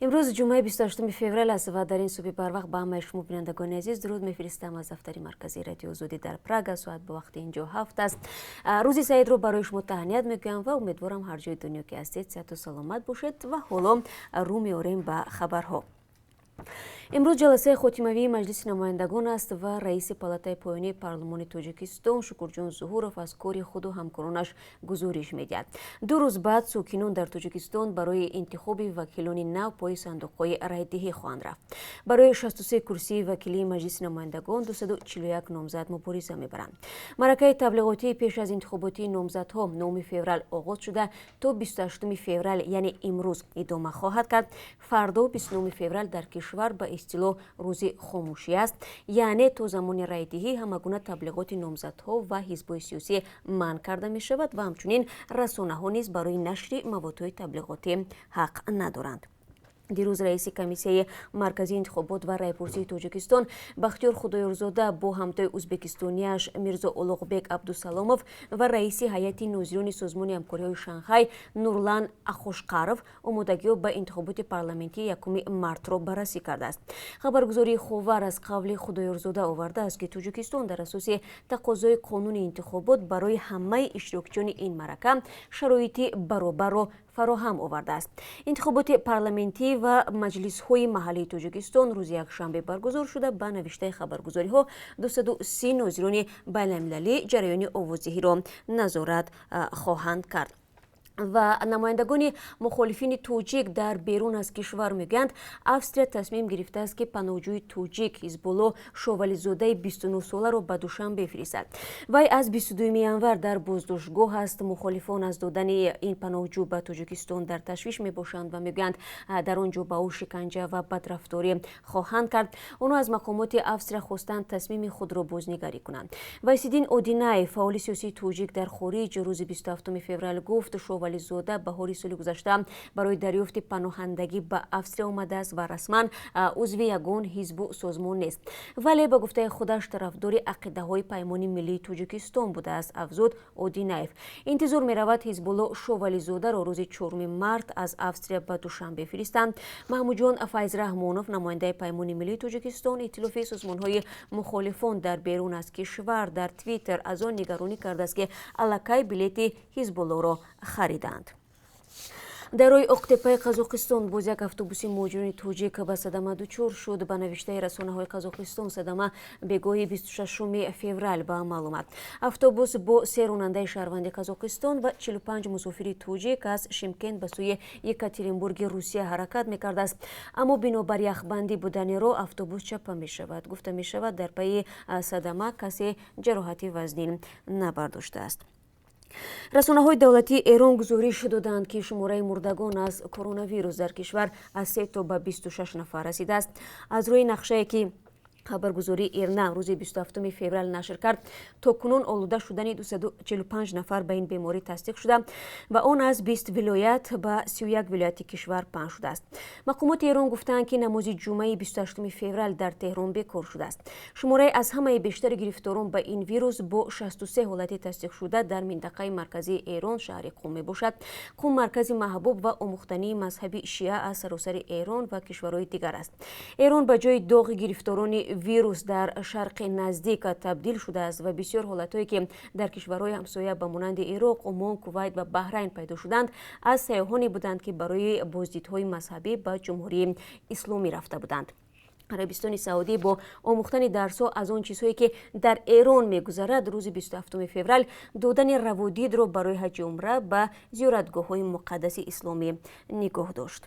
امروز جمعه 28 فوریه است و در این صبح بروقت با همه شما بینندگان عزیز درود میفرستم از دفتر مرکزی رادیو آزادی در پراگ. ساعت به وقت اینجا 7 است. روزی سعید رو برای شما تهنیت میگم و امیدوارم هر جای دنیا که هستید صحت و سلامت باشید و حالا رو میاریم به خبرها. امروز جلسه خاتموی مجلس نمایندگان است و رئیس پالاتای پایانی پارلمان تاجیکستان شکرجان ظهورов از کار خود و همکارانش گزارش میدهد. 2 روز بعد ساکنان در تاجیکستان برای انتخاب وکیلان نو پای صندوق‌های رایدهی خواهند رفت. برای 63 کرسی وکیلی مجلس نمایندگان 241 نامزد مبارزه میبرند. معرکه تبلیغاتی پیش از انتخابات نامزدها 9 فوریه آغاز شده تا 28 فوریه یعنی امروز ادامه خواهد کرد. فردا 29 فوریه در کشور به اصطلاح روز خاموشی است، یعنی تا زمان رایدهی همگونه تبلیغات نامزدها و حزب‌های سیاسی منع کرده می شود و همچنین رسانه‌ها نیز برای نشر موادهای تبلیغاتی حق ندارند. دیروز رئیس کمیسیه مرکزی انتخابات و رایپرسی تاجیکستان بختیار خدایارزاده با همتای ازبکستانیش میرزا اولغبک عبدالسلامов و رئیس هیئت ناظرین سازمان همکاری‌های شانگهای نورلان اخوشقارov آمادگی به انتخابات پارلمانتی 1 مارت را بررسی کرده است. خبرگزاری خبر از قول خدایارزاده آورده است که تاجیکستان در اساس تقاضای قانون انتخابات برای همه اشتراکچیان این معرکه شرایط برابر را فراهم آورده است. انتخابات پارلمانتی و مجلس های محلی تاجیکستان روز یکشنبه برگزار شده. به نوشته خبرگزاری ها 230 ناظران بین المللی جریان آوازدهی را نظارت خواهند کرد. و نمایندگان مخالفین توجیک در بیرون از کشور میگویند افسریا تصمیم گرفته است که پناهجوی توجیک حزب‌الله شوالیزاده 29 ساله را به دوشنبه بفرستد. وی از 22 ینور در بازداشتگاه است. مخالفان از دادن این پناهجو به تاجیکستان در تشویش میباشند و میگویند در آنجا به او شکنجه و بدرفتاری خواهند کرد. آنها از مقامات افسریا خواستند تصمیم خود را بازنگری کنند. وایسیدین اودینای فعال سیاسی توجیک در خارج روز 27 فوریه گفت شوالیزاده بهار سال گذشته برای دریافت پناهندگی به افسریا آمده است و رسما عضو یگان حزب و سازمان نیست، ولی به گفته خودش طرفدار عقیده‌های پیمان ملی تاجیکستان بوده است. افزود اودینایف انتظار می‌رود حزب الله شوالیزاده را روز 4 مارت از افسریا به دوشنبه بفرستند. محمود جان فیض رحمانوف نماینده پیمان ملی تاجیکستان ائتلاف سازمان‌های مخالفان در بیرون از کشور در توییتر از آن نگرانی کرده است که الکی بلیط حزب الله را خریدند. در روی اقتپای قزاقستان باز یک اتوبوس مهاجرین توجیک به صدمه دچار شد. به نوشته رسانه‌های قزاقستان صدمه بگاهی 26 فوریه به عمل آمد. اتوبوس با 3 راننده شهروند قزاقستان و 45 مسافر توجیک از شیمکент به سوی یکاترینبورگ روسیه حرکت می‌کرد است، اما بنابر یخبندی بودن راه اتوبوس چپه می‌شود. گفته می‌شود در پی صدمه کسی جراحت وزنی نبرداشته است. رسانه‌های دولتی ایران گزارش دادند که شماره مردگان از کرونا ویروس در کشور از 3 تا به 26 نفر رسیده است. از روی نقشه که خبرگزاری ایرنا روز 27 فوریه نشر کرد تاکنون آلوده شدن 245 نفر به این بیماری تصدیق شده و آن از 20 ولایت به 31 ولایت کشور پنهان شده است. مقامات ایران گفتند که نماز جمعه 28 فوریه در تهران بکار شده است. شماره از همه بیشتر گرفتاران به این ویروس با 63 حالت تصدیق شده در منطقه مرکزی ایران شهر قم میباشد. قم مرکز محبوب و آموختنی مذهبی شیعه از سراسر ایران و کشورهای دیگر است. ایران به جای داغ گرفتاران ویروس در شرق نزدیک تبدیل شده است و بسیار حالتهایی که در کشورهای همسایه به مانند عراق، عمان، کویت و بحرین پیدا شدند از سیاحانی بودند که برای بازدیدهای مذهبی به جمهوری اسلامی رفته بودند. عربستان سعودی با آموختن درس‌ها از آن چیزهایی که در ایران می‌گذرد روز 27 فوریه دادن روادید را برای حج عمره به زیارتگاه‌های مقدس اسلامی نگاه داشت.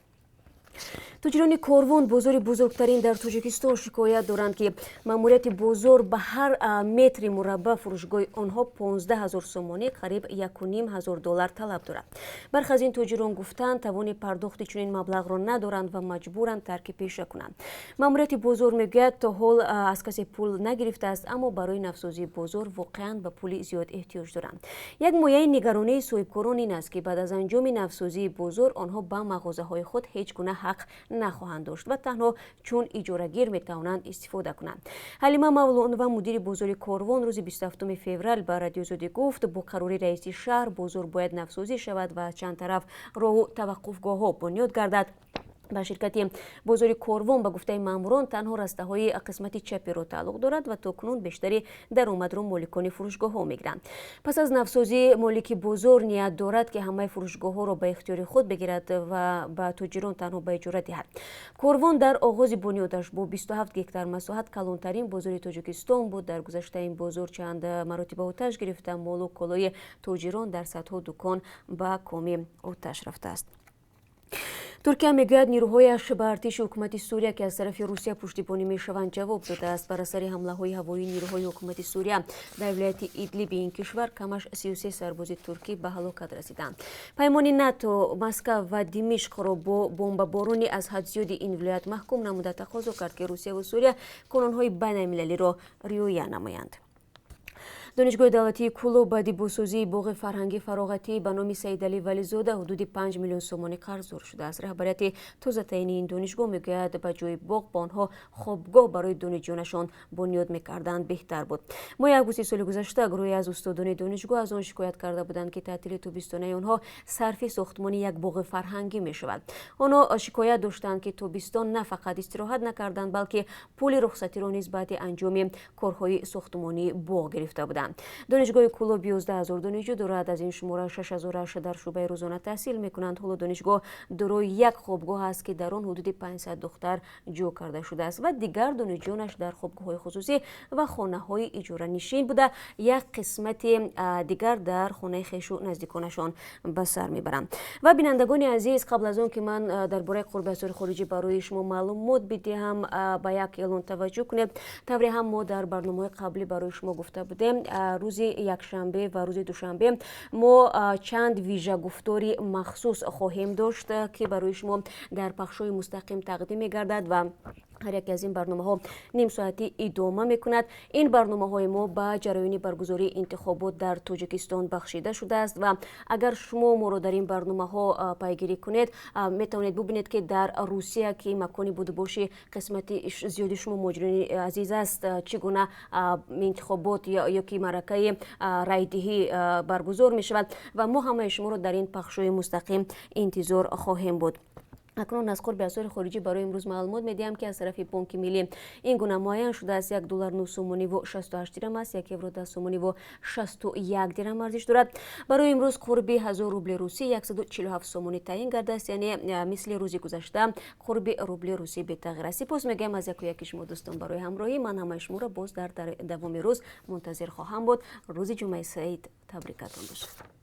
تاجران کاروان بازار بزرگترین در تاجیکستان شکایت دارند که ماموریت بازار به هر متر مربع فروشگاه آنها 15,000 سومانی قریب $1,500 طلب دارد. برخی از این تاجران گفتند توان پرداخت چنین مبلغ را ندارند و مجبورند ترک پیشه کنند. ماموریت بازار میگوید تا حال از کسی پول نگرفته است، اما برای نوسازی بازار واقعا به پول زیاد احتیاج دارند. یک مایه نگرانی صاحبکاران این است که بعد از انجام نوسازی بازار آنها به مغازه‌های خود هیچ گونه حق نخواهند داشت و تنها چون اجارهگیر می توانند استفاده کنند. حلیمه مولانا مدیر بازار کاروان روز 27 فوریه به رادیو آزادی گفت با قرار رئیس شهر بازار باید نوسازی شود و چند طرف راه و توقفگاه ها بنیاد گردد با شرکت بزرگ کاروان به گفته ماموران تنها رسته‌های قسمت چپی را تعلق دارد و تاکنون بیشتری در آمد رو مالکان فروشگاه ها میگیرند. پس از نوسازی مالک بزرگ نیت دارد که همه فروشگاه ها را به اختیار خود بگیرد و به تاجران تنها به اجاره دهد. کاروان در آغاز بنیادش با 27 گکتار مساحت کلانترین بازار تاجیکستان بود. در گذشته این بازار چند مراتب آتش گرفته، مال و کالای تاجران در صدها دکان به کام آتش رفته است. ترکیه میگوید نیروهایش به ارتش حکومت سوریه که از طرف روسیه پشتیبانی میشوند جواب داده است. بر اثر حمله های هوایی نیروهای حکومت سوریه در ولایت ایدلیب این کشور کمش 33 سرباز ترکی به هلاکت رسیدند. پیمان ناتو مسکو و دمشق را با بمبارانی از حد زیاد این ولایت محکوم نموده تقاضا کرد که روسیه و سوریه قانونهای بین المللی را رعایت نمایند. دانشگاه دولتی کولو بعد بازسازی باغ فرهنگی فراغتی به نام سید علی ولیزاده حدود 5 میلیون سومانی قرضدار شده است. رهبریت تازه تعیین این دانشگاه میگوید به جای باغ به آنها خوابگاه برای دانشجویانشان بنیاد میکردند بهتر بود. ماه آگوست سال گذشته گروهی از استادان دانشگاه از آن شکایت کرده بودند که تعطیل تابستانه آنها صرف ساختمان یک باغ فرهنگی میشود. آنها شکایت داشتند که تابستان نه فقط استراحت نکردند بلکه پول رخصتی را نیز بعد انجام کارهای ساختمانی باغ گرفته بودند. دانشگاه کولو 12000 دانشجو دارد. از این شماره 6008 در شعبه روزانه تحصیل میکنند. حالا دانشگاه دارای یک خوابگاه است که در آن حدود 500 دختر جا کرده شده است و دیگر دانشجویانش در خوابگاه‌های خصوصی و خانه‌های اجاره نشین بوده. یک قسمت دیگر در خانه خویش و نزدیکانشان به سر میبرند. و بینندگان عزیز، قبل از آن که من درباره قرب اسرار خارجی برای شما معلومات بدهم به یک اعلان توجه کنید. طوری هم ما در برنامه قبلی برای شما گفته بودیم روز یکشنبه و روز دوشنبه ما چند ویژه گفتاری مخصوص خواهیم داشت که برای شما در پخش‌های مستقیم تقدیم می‌گردد و هر یک از این برنامه‌ها نیم ساعتی ادامه می‌کند. این برنامه‌های ما به جریان برگزاری انتخابات در تاجیکستان بخشیده شده است و اگر شما ما را در این برنامه‌ها پیگیری کنید می‌توانید ببینید که در روسیه که مکانی بوده باشه قسمت زیادی شما مجرمین عزیز است چگونه انتخابات یا که مرکه رایدهی برگزار می‌شود و ما همه شما را در این پخش‌های مستقیم انتظار خواهیم بود. اکنون از قرب اسرار خارجی برای امروز معلومات میدیم که از طرف بانک ملی این گونه معین شده است. $1 9 سومانی و 68 درم است. 1 یورو 10 سومانی و 61 درم ارزش دارد. برای امروز قرب 1000 روبل روسی 147 سومانی تعیین گردیده است، یعنی مثل روز گذشته قرب روبل روسی به تغییر است. سپاس میگم از یک شما دوستان برای همراهی. من همه شما را باز در دوام روز منتظر خواهم بود. روز جمعه سعید تبریکتان باشد.